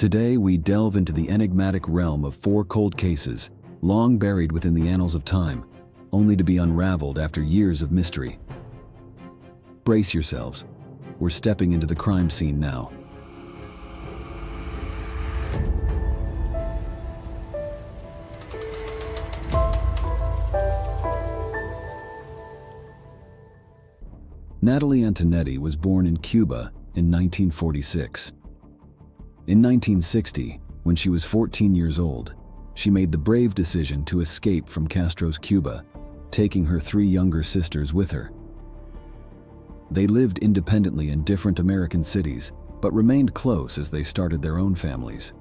Today, we delve into the enigmatic realm of four cold cases, long buried within the annals of time, only to be unraveled after years of mystery. Brace yourselves. We're stepping into the crime scene now. Natalie Antonetti was born in Cuba in 1946. In 1960, when she was 14 years old, she made the brave decision to escape from Castro's Cuba, taking her three younger sisters with her. They lived independently in different American cities, but remained close as they started their own families.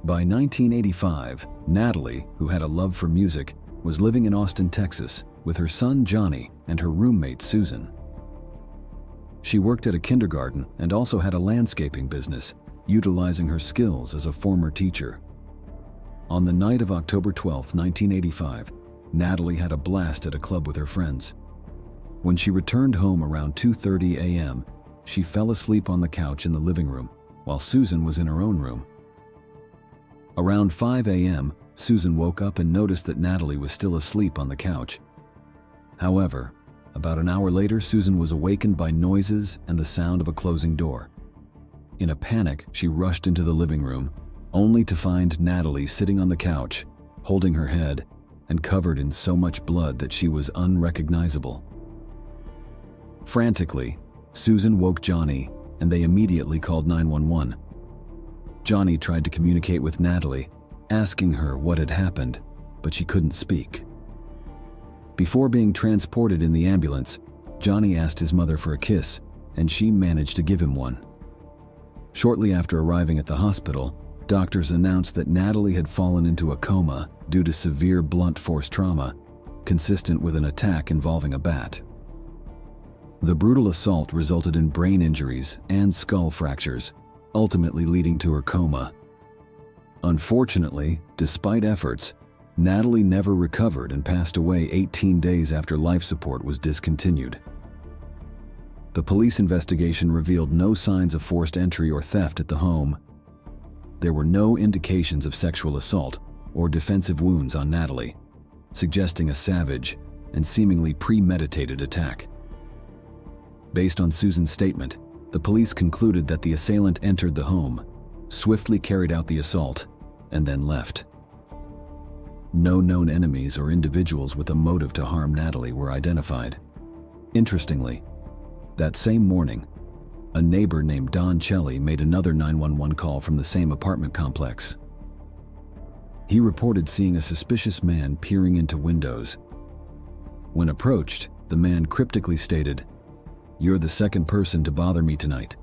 By 1985, Natalie, who had a love for music, was living in Austin, Texas, with her son Johnny and her roommate Susan. She worked at a kindergarten and also had a landscaping business, utilizing her skills as a former teacher. On the night of October 12, 1985, Natalie had a blast at a club with her friends. When she returned home around 2:30 a.m., she fell asleep on the couch in the living room, while Susan was in her own room. Around 5 a.m., Susan woke up and noticed that Natalie was still asleep on the couch. However, about an hour later, Susan was awakened by noises and the sound of a closing door. In a panic, she rushed into the living room, only to find Natalie sitting on the couch, holding her head, and covered in so much blood that she was unrecognizable. Frantically, Susan woke Johnny, and they immediately called 911. Johnny tried to communicate with Natalie, asking her what had happened, but she couldn't speak. Before being transported in the ambulance, Johnny asked his mother for a kiss, and she managed to give him one. Shortly after arriving at the hospital, doctors announced that Natalie had fallen into a coma due to severe blunt force trauma, consistent with an attack involving a bat. The brutal assault resulted in brain injuries and skull fractures, ultimately leading to her coma. Unfortunately, despite efforts, Natalie never recovered and passed away 18 days after life support was discontinued. The police investigation revealed no signs of forced entry or theft at the home. There were no indications of sexual assault or defensive wounds on Natalie, suggesting a savage and seemingly premeditated attack. Based on Susan's statement, the police concluded that the assailant entered the home, swiftly carried out the assault, and then left. No known enemies or individuals with a motive to harm Natalie were identified. Interestingly, that same morning, a neighbor named Don Chelly made another 911 call from the same apartment complex. He reported seeing a suspicious man peering into windows. When approached, the man cryptically stated, "You're the second person to bother me tonight."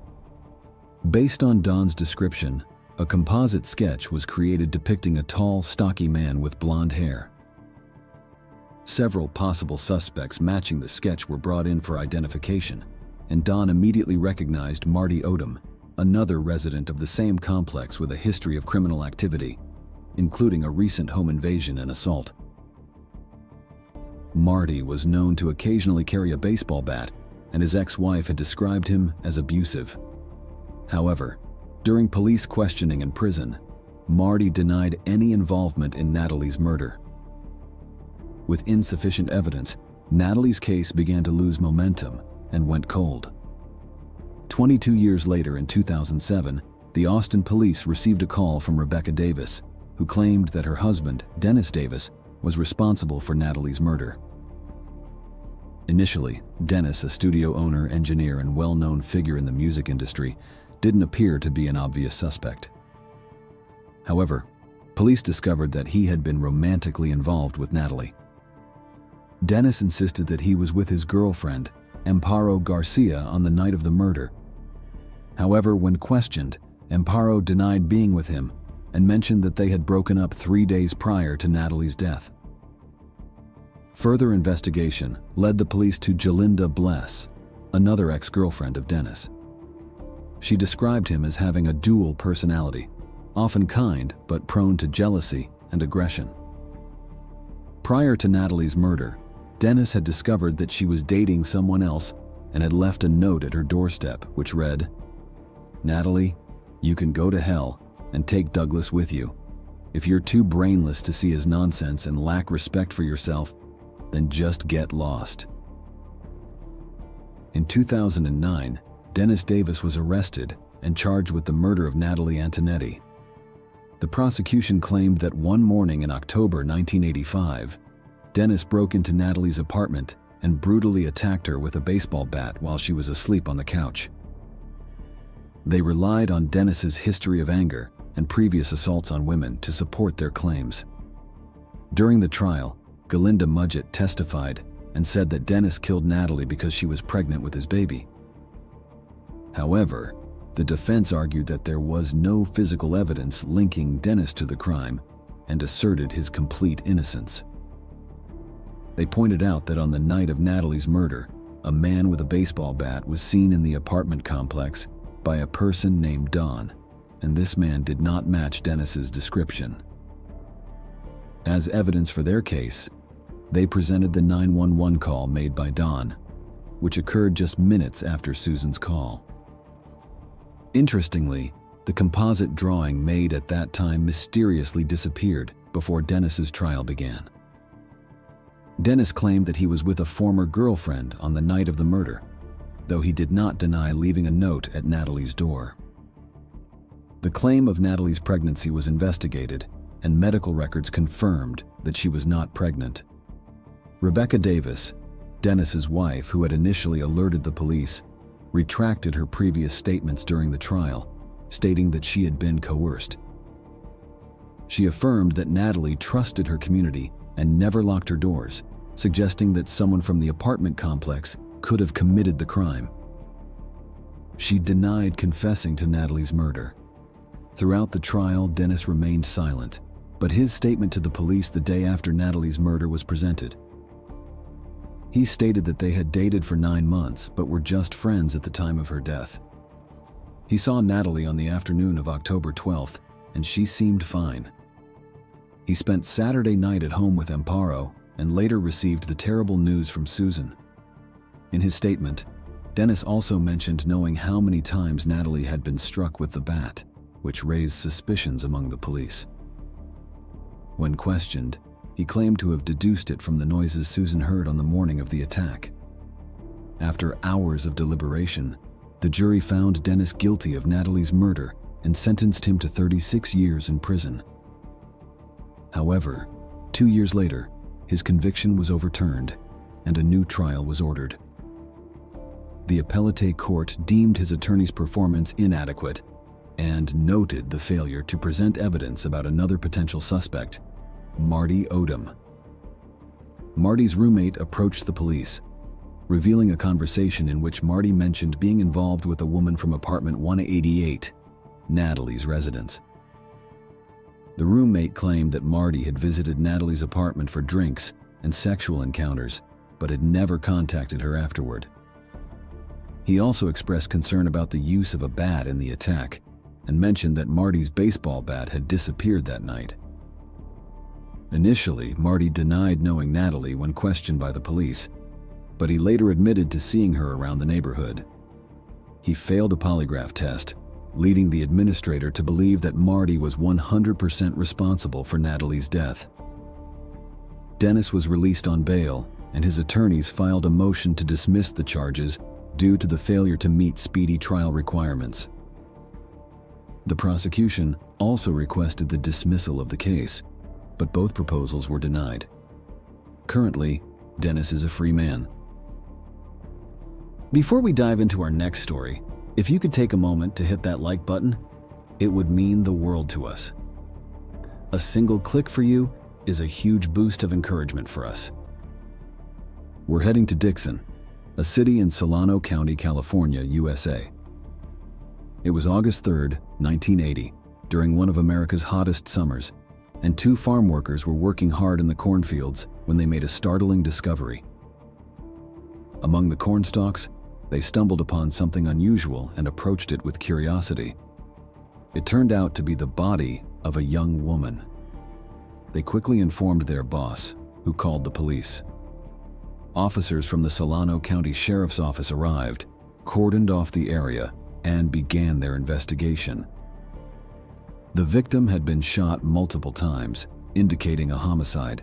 Based on Don's description, a composite sketch was created depicting a tall, stocky man with blonde hair. Several possible suspects matching the sketch were brought in for identification, and Don immediately recognized Marty Odom, another resident of the same complex with a history of criminal activity, including a recent home invasion and assault. Marty was known to occasionally carry a baseball bat, and his ex-wife had described him as abusive. However, during police questioning in prison, Marty denied any involvement in Natalie's murder. With insufficient evidence, Natalie's case began to lose momentum and went cold. 22 years later, in 2007, the Austin police received a call from Rebecca Davis, who claimed that her husband, Dennis Davis, was responsible for Natalie's murder. Initially, Dennis, a studio owner, engineer, and well-known figure in the music industry, didn't appear to be an obvious suspect. However, police discovered that he had been romantically involved with Natalie. Dennis insisted that he was with his girlfriend, Amparo Garcia, on the night of the murder. However, when questioned, Amparo denied being with him and mentioned that they had broken up 3 days prior to Natalie's death. Further investigation led the police to Jalinda Bless, another ex-girlfriend of Dennis. She described him as having a dual personality, often kind but prone to jealousy and aggression. Prior to Natalie's murder, Dennis had discovered that she was dating someone else and had left a note at her doorstep which read, "Natalie, You can go to hell and take Douglas with you. If you're too brainless to see his nonsense and lack respect for yourself, then just get lost. In 2009, Dennis Davis was arrested and charged with the murder of Natalie Antonetti. The prosecution claimed that one morning in October 1985, Dennis broke into Natalie's apartment and brutally attacked her with a baseball bat while she was asleep on the couch. They relied on Dennis's history of anger and previous assaults on women to support their claims. During the trial, Galinda Mudgett testified and said that Dennis killed Natalie because she was pregnant with his baby. However, the defense argued that there was no physical evidence linking Dennis to the crime and asserted his complete innocence. They pointed out that on the night of Natalie's murder, a man with a baseball bat was seen in the apartment complex by a person named Don, and this man did not match Dennis's description. As evidence for their case, they presented the 911 call made by Don, which occurred just minutes after Susan's call. Interestingly, the composite drawing made at that time mysteriously disappeared before Dennis's trial began. Dennis claimed that he was with a former girlfriend on the night of the murder, though he did not deny leaving a note at Natalie's door. The claim of Natalie's pregnancy was investigated, and medical records confirmed that she was not pregnant. Rebecca Davis, Dennis's wife who had initially alerted the police, retracted her previous statements during the trial, stating that she had been coerced. She affirmed that Natalie trusted her community and never locked her doors, suggesting that someone from the apartment complex could have committed the crime. She denied confessing to Natalie's murder. Throughout the trial, Dennis remained silent, but his statement to the police the day after Natalie's murder was presented. He stated that they had dated for 9 months but were just friends at the time of her death. He saw Natalie on the afternoon of October 12th, and she seemed fine. He spent Saturday night at home with Amparo and later received the terrible news from Susan. In his statement, Dennis also mentioned knowing how many times Natalie had been struck with the bat, which raised suspicions among the police. When questioned, he claimed to have deduced it from the noises Susan heard on the morning of the attack. After hours of deliberation, the jury found Dennis guilty of Natalie's murder and sentenced him to 36 years in prison. However, 2 years later, his conviction was overturned and a new trial was ordered. The appellate court deemed his attorney's performance inadequate and noted the failure to present evidence about another potential suspect, Marty Odom. Marty's roommate approached the police, revealing a conversation in which Marty mentioned being involved with a woman from apartment 188, Natalie's residence. The roommate claimed that Marty had visited Natalie's apartment for drinks and sexual encounters, but had never contacted her afterward. He also expressed concern about the use of a bat in the attack and mentioned that Marty's baseball bat had disappeared that night. Initially, Marty denied knowing Natalie when questioned by the police, but he later admitted to seeing her around the neighborhood. He failed a polygraph test, leading the administrator to believe that Marty was 100% responsible for Natalie's death. Dennis was released on bail, and his attorneys filed a motion to dismiss the charges due to the failure to meet speedy trial requirements. The prosecution also requested the dismissal of the case, but both proposals were denied. Currently, Dennis is a free man. Before we dive into our next story, if you could take a moment to hit that like button, it would mean the world to us. A single click for you is a huge boost of encouragement for us. We're heading to Dixon, a city in Solano County, California, USA. It was August 3rd, 1980, during one of America's hottest summers, and 2 farm workers were working hard in the cornfields when they made a startling discovery. Among the corn stalks, they stumbled upon something unusual and approached it with curiosity. It turned out to be the body of a young woman. They quickly informed their boss, who called the police. Officers from the Solano County Sheriff's Office arrived, cordoned off the area, and began their investigation, The victim had been shot multiple times, indicating a homicide.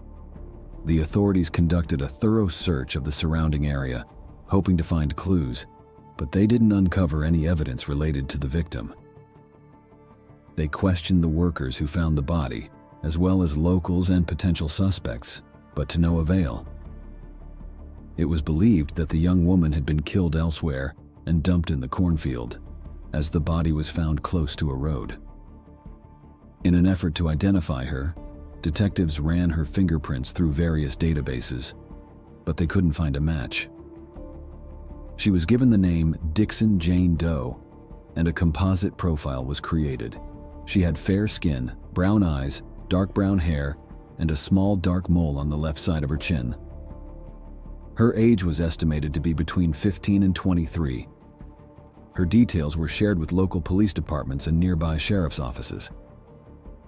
The authorities conducted a thorough search of the surrounding area, hoping to find clues, but they didn't uncover any evidence related to the victim. They questioned the workers who found the body, as well as locals and potential suspects, but to no avail. It was believed that the young woman had been killed elsewhere and dumped in the cornfield, as the body was found close to a road. In an effort to identify her, detectives ran her fingerprints through various databases, but they couldn't find a match. She was given the name Dixon Jane Doe, and a composite profile was created. She had fair skin, brown eyes, dark brown hair, and a small dark mole on the left side of her chin. Her age was estimated to be between 15 and 23. Her details were shared with local police departments and nearby sheriff's offices.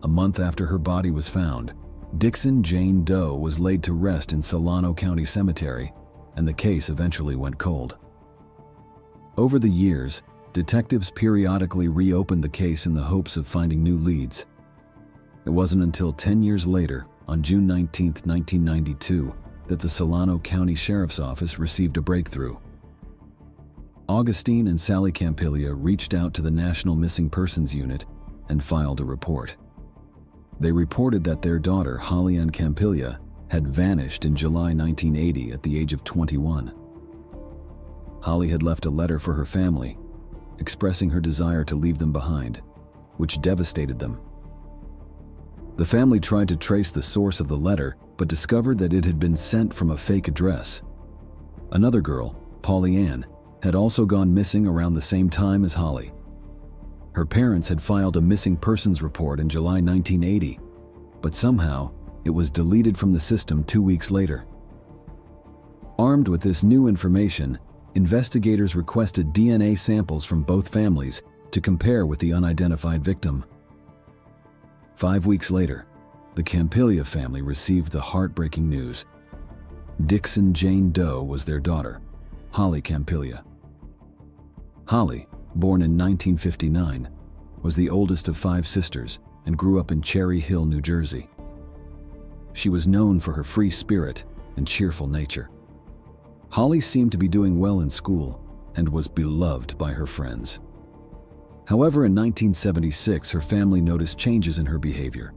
A month after her body was found, Dixon Jane Doe was laid to rest in Solano County Cemetery, and the case eventually went cold. Over the years, detectives periodically reopened the case in the hopes of finding new leads. It wasn't until 10 years later, on June 19, 1992, that the Solano County Sheriff's Office received a breakthrough. Augustine and Sally Campiglia reached out to the National Missing Persons Unit and filed a report. They reported that their daughter, Holly Ann Campiglia, had vanished in July 1980 at the age of 21. Holly had left a letter for her family, expressing her desire to leave them behind, which devastated them. The family tried to trace the source of the letter, but discovered that it had been sent from a fake address. Another girl, Polly Ann, had also gone missing around the same time as Holly. Her parents had filed a missing persons report in July 1980, but somehow it was deleted from the system 2 weeks later. Armed with this new information, investigators requested DNA samples from both families to compare with the unidentified victim. 5 weeks later, the Campiglia family received the heartbreaking news. Dixon Jane Doe was their daughter, Holly Campiglia. Holly, born in 1959, was the oldest of 5 sisters and grew up in Cherry Hill, New Jersey. She was known for her free spirit and cheerful nature. Holly seemed to be doing well in school and was beloved by her friends. However, in 1976, her family noticed changes in her behavior.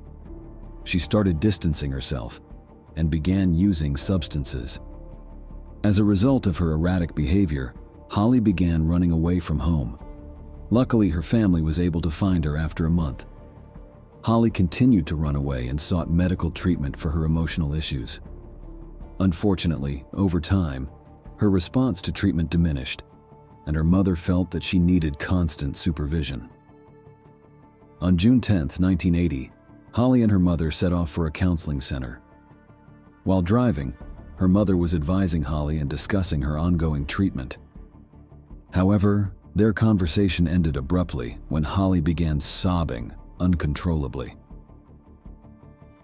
She started distancing herself and began using substances. As a result of her erratic behavior, Holly began running away from home. Luckily, her family was able to find her after a month. Holly continued to run away and sought medical treatment for her emotional issues. Unfortunately, over time, her response to treatment diminished, and her mother felt that she needed constant supervision. On June 10, 1980, Holly and her mother set off for a counseling center. While driving, her mother was advising Holly and discussing her ongoing treatment. However, their conversation ended abruptly when Holly began sobbing uncontrollably.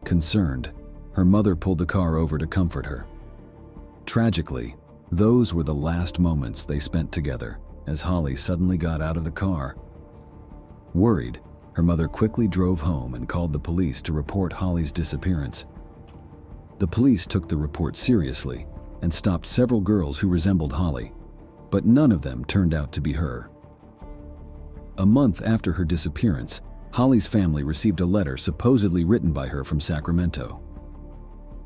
Concerned, her mother pulled the car over to comfort her. Tragically, those were the last moments they spent together as Holly suddenly got out of the car. Worried, her mother quickly drove home and called the police to report Holly's disappearance. The police took the report seriously and stopped several girls who resembled Holly, but none of them turned out to be her. A month after her disappearance, Holly's family received a letter supposedly written by her from Sacramento.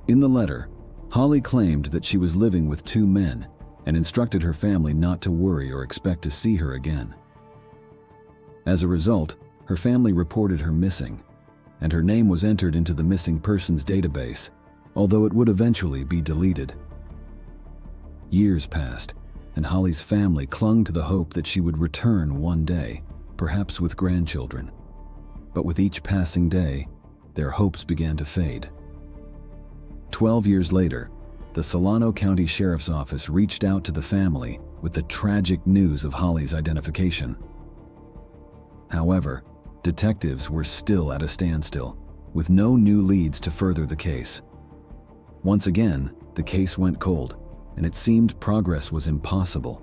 In the letter, Holly claimed that she was living with 2 men and instructed her family not to worry or expect to see her again. As a result, her family reported her missing, and her name was entered into the missing persons database, although it would eventually be deleted. Years passed, and Holly's family clung to the hope that she would return one day, perhaps with grandchildren. But with each passing day, their hopes began to fade. 12 years later, the Solano County Sheriff's Office reached out to the family with the tragic news of Holly's identification. However, detectives were still at a standstill, with no new leads to further the case. Once again, the case went cold, and it seemed progress was impossible.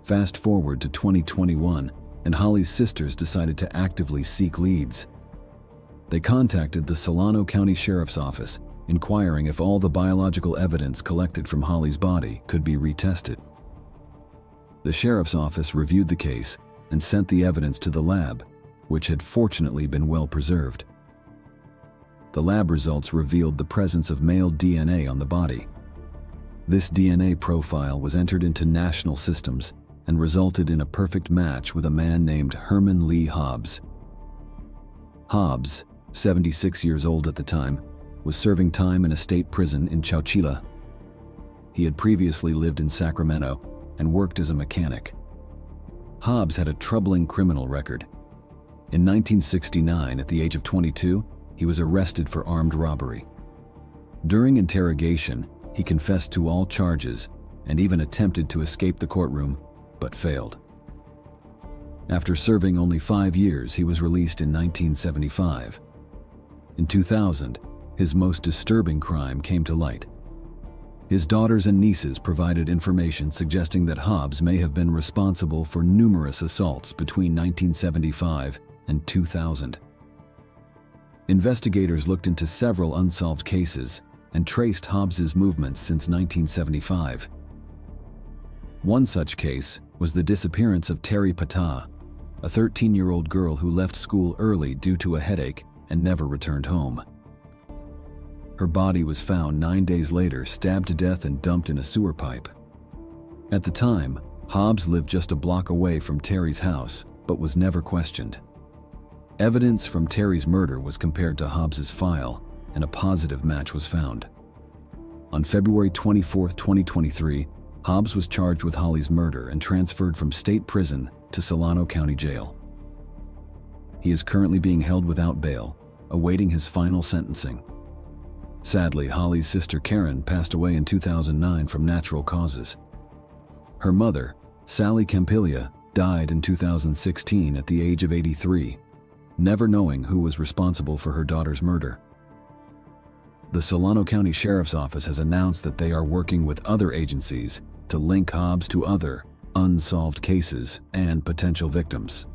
Fast forward to 2021, and Holly's sisters decided to actively seek leads. They contacted the Solano County Sheriff's Office, inquiring if all the biological evidence collected from Holly's body could be retested. The Sheriff's Office reviewed the case and sent the evidence to the lab, which had fortunately been well preserved. The lab results revealed the presence of male DNA on the body. This DNA profile was entered into national systems and resulted in a perfect match with a man named Herman Lee Hobbs. Hobbs, 76 years old at the time, was serving time in a state prison in Chowchilla. He had previously lived in Sacramento and worked as a mechanic. Hobbs had a troubling criminal record. In 1969, at the age of 22, he was arrested for armed robbery. During interrogation, he confessed to all charges and even attempted to escape the courtroom, but failed. After serving only 5 years, he was released in 1975. In 2000, his most disturbing crime came to light. His daughters and nieces provided information suggesting that Hobbs may have been responsible for numerous assaults between 1975 and 2000. Investigators looked into several unsolved cases and traced Hobbs's movements since 1975. One such case was the disappearance of Terry Patah, a 13-year-old girl who left school early due to a headache and never returned home. Her body was found 9 days later, stabbed to death and dumped in a sewer pipe. At the time, Hobbs lived just a block away from Terry's house, but was never questioned. Evidence from Terry's murder was compared to Hobbs's file, and a positive match was found. On February 24, 2023, Hobbs was charged with Holly's murder and transferred from state prison to Solano County Jail. He is currently being held without bail, awaiting his final sentencing. Sadly, Holly's sister Karen passed away in 2009 from natural causes. Her mother, Sally Campiglia, died in 2016 at the age of 83, never knowing who was responsible for her daughter's murder. The Solano County Sheriff's Office has announced that they are working with other agencies to link Hobbs to other unsolved cases and potential victims.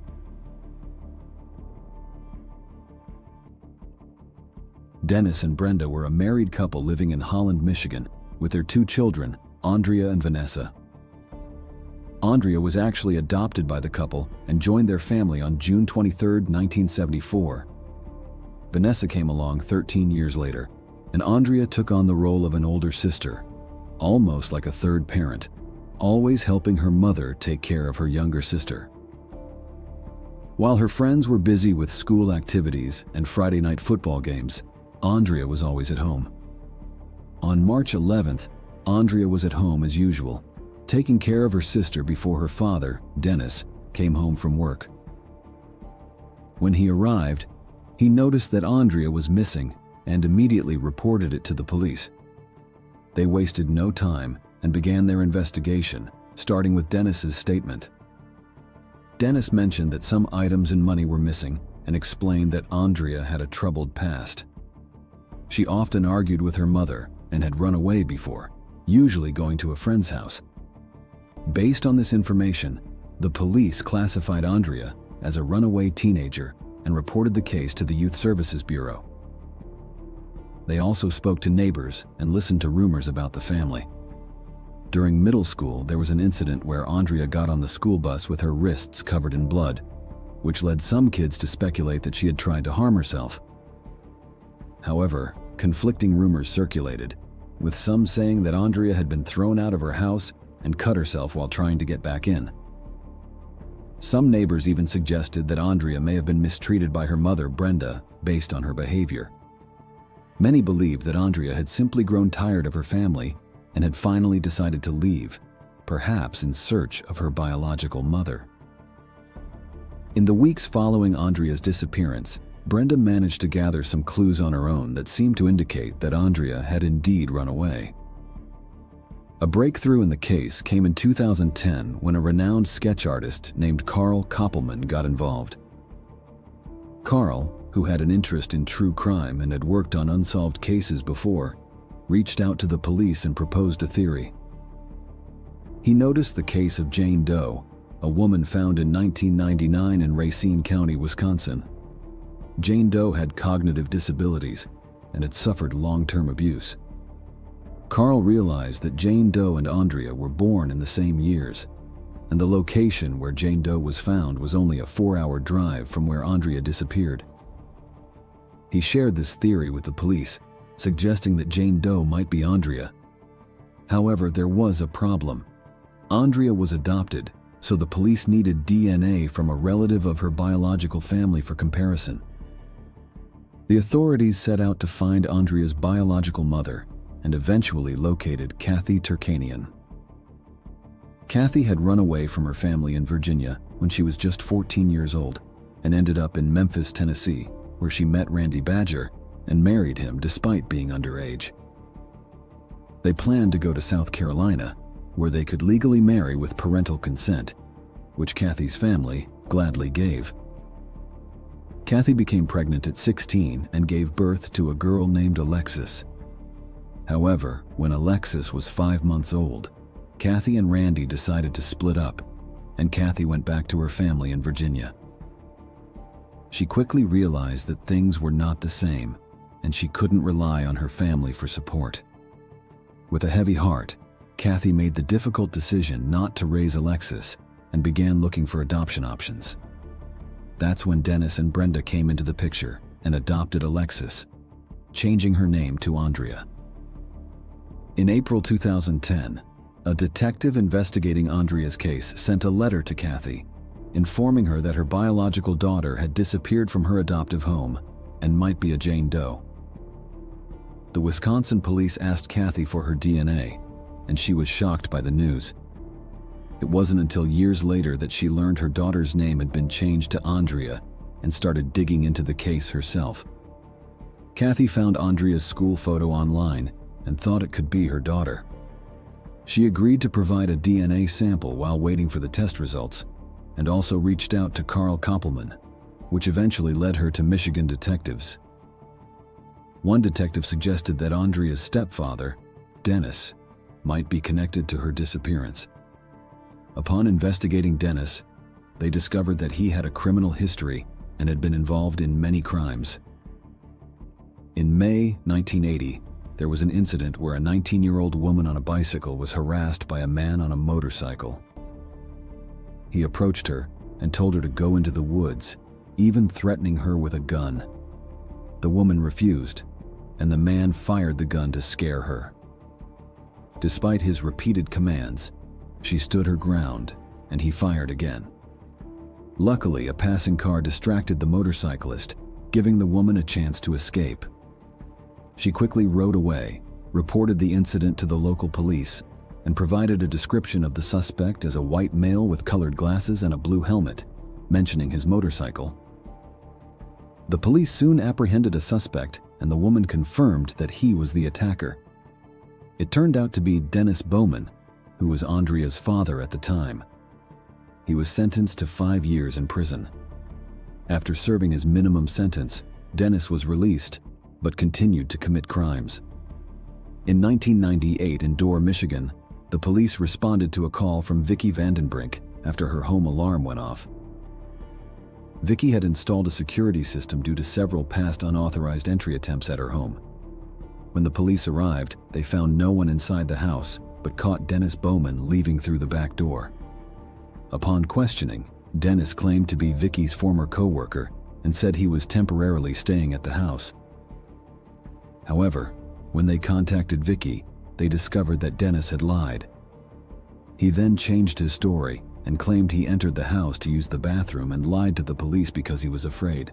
Dennis and Brenda were a married couple living in Holland, Michigan, with their 2 children, Aundria and Vanessa. Aundria was actually adopted by the couple and joined their family on June 23, 1974. Vanessa came along 13 years later, and Aundria took on the role of an older sister, almost like a third parent, always helping her mother take care of her younger sister. While her friends were busy with school activities and Friday night football games, Aundria was always at home. On March 11th, Aundria was at home as usual, taking care of her sister before her father, Dennis, came home from work. When he arrived, he noticed that Aundria was missing and immediately reported it to the police. They wasted no time and began their investigation, starting with Dennis's statement. Dennis mentioned that some items and money were missing and explained that Aundria had a troubled past. She often argued with her mother and had run away before, usually going to a friend's house. Based on this information, the police classified Aundria as a runaway teenager and reported the case to the Youth Services Bureau. They also spoke to neighbors and listened to rumors about the family. During middle school, there was an incident where Aundria got on the school bus with her wrists covered in blood, which led some kids to speculate that she had tried to harm herself. However, conflicting rumors circulated, with some saying that Aundria had been thrown out of her house and cut herself while trying to get back in. Some neighbors even suggested that Aundria may have been mistreated by her mother, Brenda, based on her behavior. Many believed that Aundria had simply grown tired of her family and had finally decided to leave, perhaps in search of her biological mother. In the weeks following Aundria's disappearance, Brenda managed to gather some clues on her own that seemed to indicate that Aundria had indeed run away. A breakthrough in the case came in 2010 when a renowned sketch artist named Carl Koppelman got involved. Carl, who had an interest in true crime and had worked on unsolved cases before, reached out to the police and proposed a theory. He noticed the case of Jane Doe, a woman found in 1999 in Racine County, Wisconsin. Jane Doe had cognitive disabilities and had suffered long-term abuse. Carl realized that Jane Doe and Aundria were born in the same years, and the location where Jane Doe was found was only a 4-hour drive from where Aundria disappeared. He shared this theory with the police, suggesting that Jane Doe might be Aundria. However, there was a problem. Aundria was adopted, so the police needed DNA from a relative of her biological family for comparison. The authorities set out to find Aundria's biological mother and eventually located Kathy Turkanian. Kathy had run away from her family in Virginia when she was just 14 years old and ended up in Memphis, Tennessee, where she met Randy Badger and married him despite being underage. They planned to go to South Carolina, where they could legally marry with parental consent, which Kathy's family gladly gave. Kathy became pregnant at 16 and gave birth to a girl named Alexis. However, when Alexis was 5 months old, Kathy and Randy decided to split up, and Kathy went back to her family in Virginia. She quickly realized that things were not the same, and she couldn't rely on her family for support. With a heavy heart, Kathy made the difficult decision not to raise Alexis and began looking for adoption options. That's when Dennis and Brenda came into the picture and adopted Alexis, changing her name to Aundria. In April 2010, a detective investigating Aundria's case sent a letter to Kathy, informing her that her biological daughter had disappeared from her adoptive home and might be a Jane Doe. The Wisconsin police asked Kathy for her DNA, and she was shocked by the news. It wasn't until years later that she learned her daughter's name had been changed to Aundria and started digging into the case herself. Kathy found Aundria's school photo online and thought it could be her daughter. She agreed to provide a DNA sample while waiting for the test results, and also reached out to Carl Koppelman, which eventually led her to Michigan detectives. One detective suggested that Aundria's stepfather, Dennis, might be connected to her disappearance. Upon investigating Dennis, they discovered that he had a criminal history and had been involved in many crimes. In May 1980, there was an incident where a 19-year-old woman on a bicycle was harassed by a man on a motorcycle. He approached her and told her to go into the woods, even threatening her with a gun. The woman refused, and the man fired the gun to scare her. Despite his repeated commands, she stood her ground, and he fired again. Luckily, a passing car distracted the motorcyclist, giving the woman a chance to escape. She quickly rode away, reported the incident to the local police, and provided a description of the suspect as a white male with colored glasses and a blue helmet, mentioning his motorcycle. The police soon apprehended a suspect, and the woman confirmed that he was the attacker. It turned out to be Dennis Bowman, who was Aundria's father at the time. He was sentenced to 5 years in prison. After serving his minimum sentence, Dennis was released, but continued to commit crimes. In 1998 in Dorr, Michigan, the police responded to a call from Vicky Vandenbrink after her home alarm went off. Vicky had installed a security system due to several past unauthorized entry attempts at her home. When the police arrived, they found no one inside the house, but caught Dennis Bowman leaving through the back door. Upon questioning, Dennis claimed to be Vicky's former co-worker and said he was temporarily staying at the house. However, when they contacted Vicky, they discovered that Dennis had lied. He then changed his story and claimed he entered the house to use the bathroom and lied to the police because he was afraid.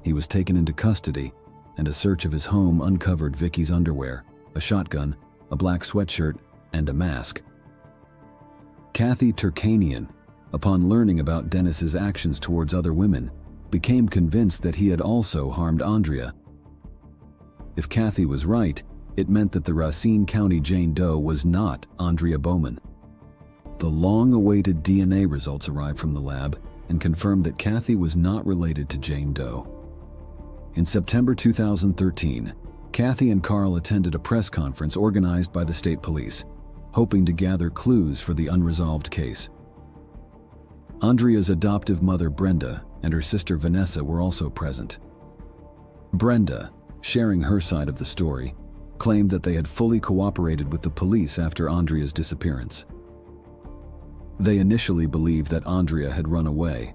He was taken into custody, and a search of his home uncovered Vicky's underwear, a shotgun, a black sweatshirt, and a mask. Kathy Turkanian, upon learning about Dennis's actions towards other women, became convinced that he had also harmed Aundria. If Kathy was right, it meant that the Racine County Jane Doe was not Aundria Bowman. The long-awaited DNA results arrived from the lab and confirmed that Kathy was not related to Jane Doe. In September 2013, Kathy and Carl attended a press conference organized by the state police, hoping to gather clues for the unresolved case. Aundria's adoptive mother, Brenda, and her sister Vanessa were also present. Brenda, sharing her side of the story, claimed that they had fully cooperated with the police after Aundria's disappearance. They initially believed that Aundria had run away,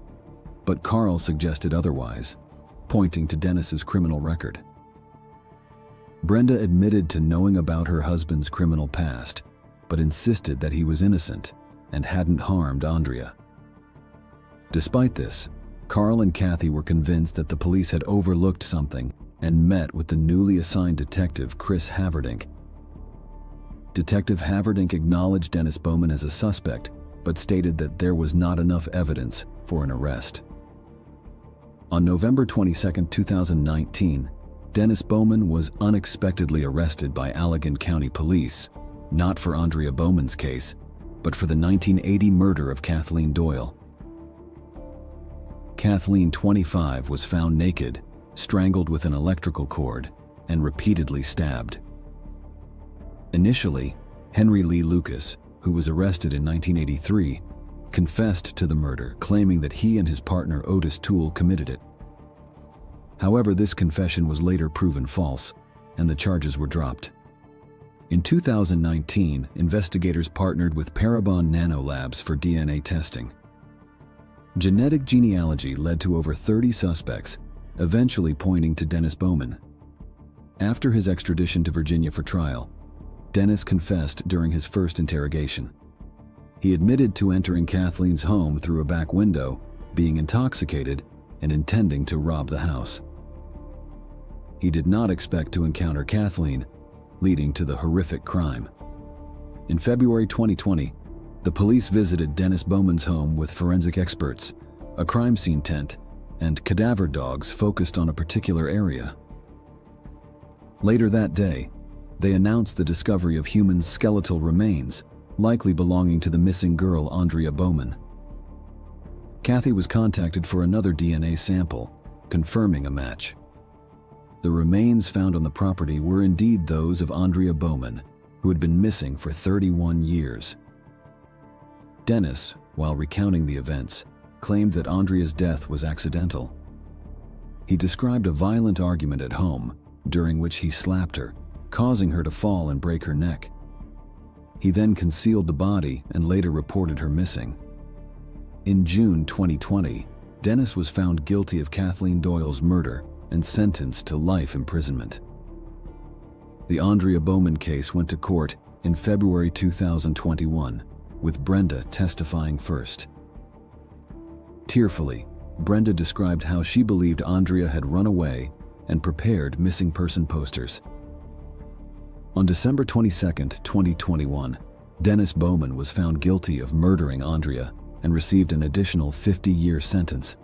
but Carl suggested otherwise, pointing to Dennis's criminal record. Brenda admitted to knowing about her husband's criminal past, but insisted that he was innocent and hadn't harmed Aundria. Despite this, Carl and Kathy were convinced that the police had overlooked something and met with the newly assigned detective Chris Haverdink. Detective Haverdink acknowledged Dennis Bowman as a suspect, but stated that there was not enough evidence for an arrest. On November 22, 2019, Dennis Bowman was unexpectedly arrested by Allegan County Police, not for Andrea Bowman's case, but for the 1980 murder of Kathleen Doyle. Kathleen, 25, was found naked, strangled with an electrical cord, and repeatedly stabbed. Initially, Henry Lee Lucas, who was arrested in 1983, confessed to the murder, claiming that he and his partner Otis Toole committed it. However, this confession was later proven false, and the charges were dropped. In 2019, investigators partnered with Parabon Nanolabs for DNA testing. Genetic genealogy led to over 30 suspects, eventually pointing to Dennis Bowman. After his extradition to Virginia for trial, Dennis confessed during his first interrogation. He admitted to entering Kathleen's home through a back window, being intoxicated, and intending to rob the house. He did not expect to encounter Kathleen, leading to the horrific crime. In February 2020, the police visited Dennis Bowman's home with forensic experts, a crime scene tent, and cadaver dogs focused on a particular area. Later that day, they announced the discovery of human skeletal remains, likely belonging to the missing girl Andrea Bowman. Kathy was contacted for another DNA sample, confirming a match. The remains found on the property were indeed those of Andrea Bowman, who had been missing for 31 years. Dennis, while recounting the events, claimed that Andrea's death was accidental. He described a violent argument at home, during which he slapped her, causing her to fall and break her neck. He then concealed the body and later reported her missing. In June 2020, Dennis was found guilty of Kathleen Doyle's murder and sentenced to life imprisonment. The Andrea Bowman case went to court in February 2021, with Brenda testifying first. Tearfully, Brenda described how she believed Andrea had run away and prepared missing person posters. On December 22, 2021, Dennis Bowman was found guilty of murdering Andrea and received an additional 50-year sentence.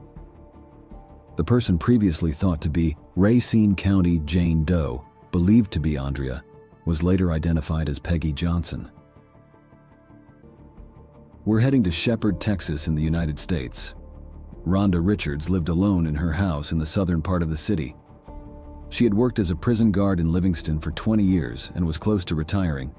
The person previously thought to be Racine County Jane Doe, believed to be Andrea, was later identified as Peggy Johnson. We're heading to Shepherd, Texas in the United States. Ronda Richards lived alone in her house in the southern part of the city. She had worked as a prison guard in Livingston for 20 years and was close to retiring.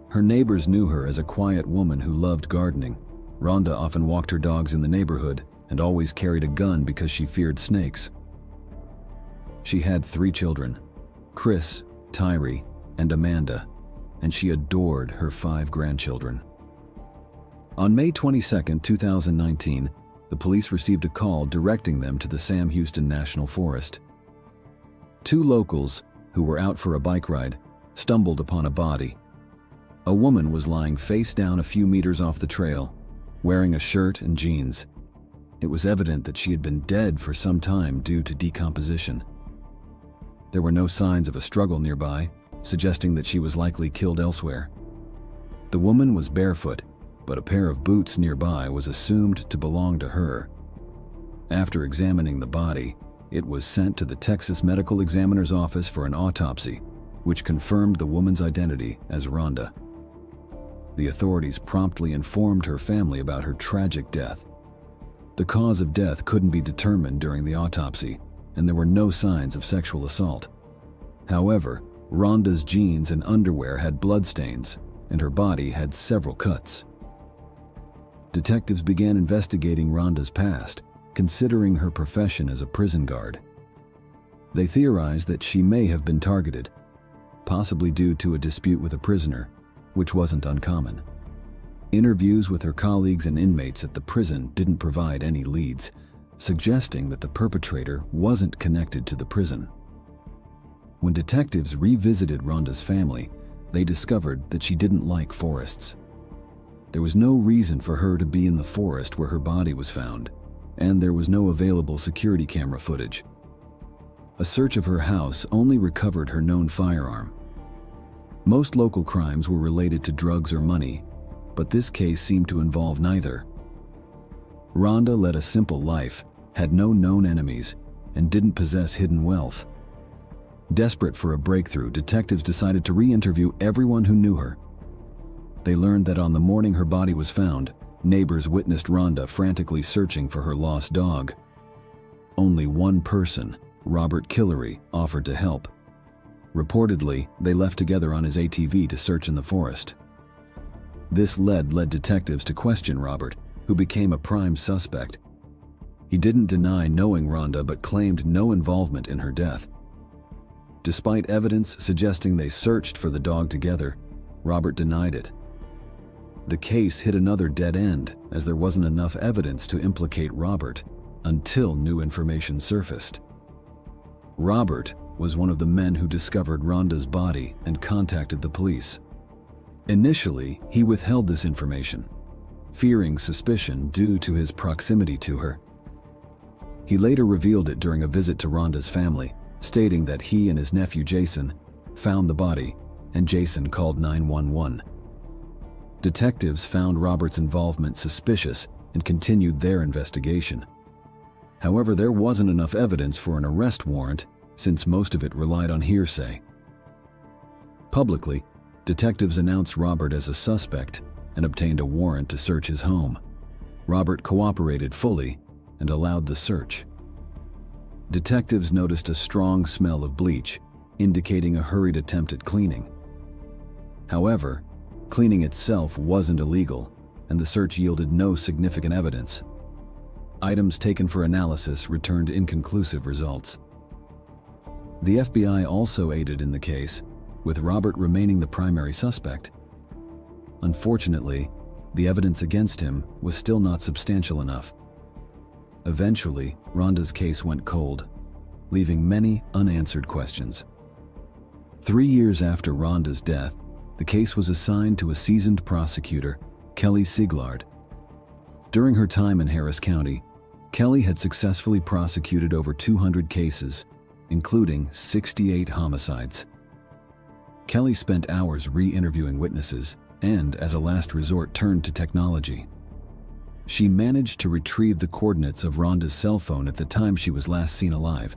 Her neighbors knew her as a quiet woman who loved gardening. Rhonda often walked her dogs in the neighborhood and always carried a gun because she feared snakes. She had 3 children, Chris, Tyree, and Amanda, and she adored her 5 grandchildren. On May 22, 2019, the police received a call directing them to the Sam Houston National Forest. 2 locals, who were out for a bike ride, stumbled upon a body. A woman was lying face down a few meters off the trail, wearing a shirt and jeans. It was evident that she had been dead for some time due to decomposition. There were no signs of a struggle nearby, suggesting that she was likely killed elsewhere. The woman was barefoot, but a pair of boots nearby was assumed to belong to her. After examining the body, it was sent to the Texas Medical Examiner's Office for an autopsy, which confirmed the woman's identity as Rhonda. The authorities promptly informed her family about her tragic death. The cause of death couldn't be determined during the autopsy, and there were no signs of sexual assault. However, Rhonda's jeans and underwear had bloodstains, and her body had several cuts. Detectives began investigating Rhonda's past, considering her profession as a prison guard. They theorized that she may have been targeted, possibly due to a dispute with a prisoner, which wasn't uncommon. Interviews with her colleagues and inmates at the prison didn't provide any leads, suggesting that the perpetrator wasn't connected to the prison. When detectives revisited Rhonda's family, they discovered that she didn't like forests. There was no reason for her to be in the forest where her body was found, and there was no available security camera footage. A search of her house only recovered her known firearm. Most local crimes were related to drugs or money, but this case seemed to involve neither. Rhonda led a simple life, had no known enemies, and didn't possess hidden wealth. Desperate for a breakthrough, detectives decided to re-interview everyone who knew her. They learned that on the morning her body was found, neighbors witnessed Rhonda frantically searching for her lost dog. Only one person, Robert Killery, offered to help. Reportedly, they left together on his ATV to search in the forest. This led detectives to question Robert, who became a prime suspect. He didn't deny knowing Rhonda but claimed no involvement in her death. Despite evidence suggesting they searched for the dog together, Robert denied it. The case hit another dead end, as there wasn't enough evidence to implicate Robert until new information surfaced. Robert was one of the men who discovered Rhonda's body and contacted the police. Initially, he withheld this information, fearing suspicion due to his proximity to her. He later revealed it during a visit to Rhonda's family, stating that he and his nephew Jason found the body, and Jason called 911. Detectives found Robert's involvement suspicious and continued their investigation. However, there wasn't enough evidence for an arrest warrant, since most of it relied on hearsay. Publicly, detectives announced Robert as a suspect and obtained a warrant to search his home. Robert cooperated fully and allowed the search. Detectives noticed a strong smell of bleach, indicating a hurried attempt at cleaning. However, cleaning itself wasn't illegal, and the search yielded no significant evidence. Items taken for analysis returned inconclusive results. The FBI also aided in the case, with Robert remaining the primary suspect. Unfortunately, the evidence against him was still not substantial enough. Eventually, Rhonda's case went cold, leaving many unanswered questions. 3 years after Rhonda's death, the case was assigned to a seasoned prosecutor, Kelly Siglard. During her time in Harris County, Kelly had successfully prosecuted over 200 cases, including 68 homicides. Kelly spent hours re-interviewing witnesses and, as a last resort, turned to technology. She managed to retrieve the coordinates of Rhonda's cell phone at the time she was last seen alive,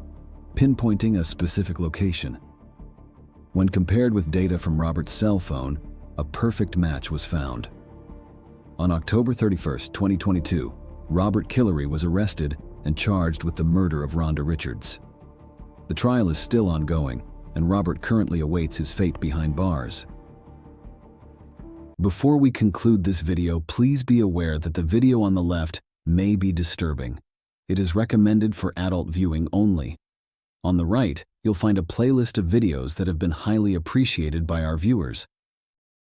pinpointing a specific location. When compared with data from Robert's cell phone, a perfect match was found. On October 31, 2022, Robert Killery was arrested and charged with the murder of Ronda Richards. The trial is still ongoing, and Robert currently awaits his fate behind bars. Before we conclude this video, please be aware that the video on the left may be disturbing. It is recommended for adult viewing only. On the right, you'll find a playlist of videos that have been highly appreciated by our viewers.